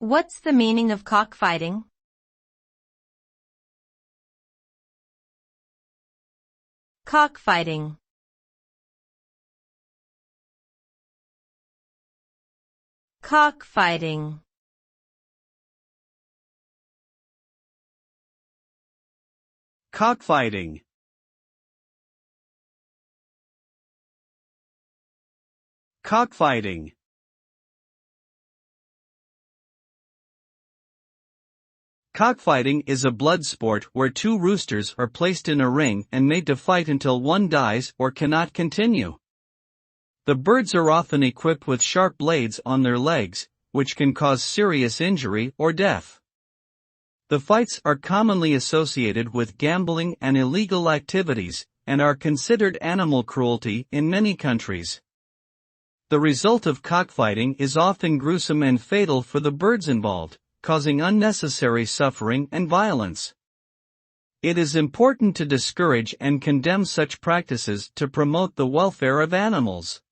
What's the meaning of cockfighting? Cockfighting. Cockfighting. Cockfighting. Cockfighting. Cockfighting is a blood sport where two roosters are placed in a ring and made to fight until one dies or cannot continue. The birds are often equipped with sharp blades on their legs, which can cause serious injury or death. The fights are commonly associated with gambling and illegal activities, and are considered animal cruelty in many countries. The result of cockfighting is often gruesome and fatal for the birds involved, causing unnecessary suffering and violence. It is important to discourage and condemn such practices to promote the welfare of animals.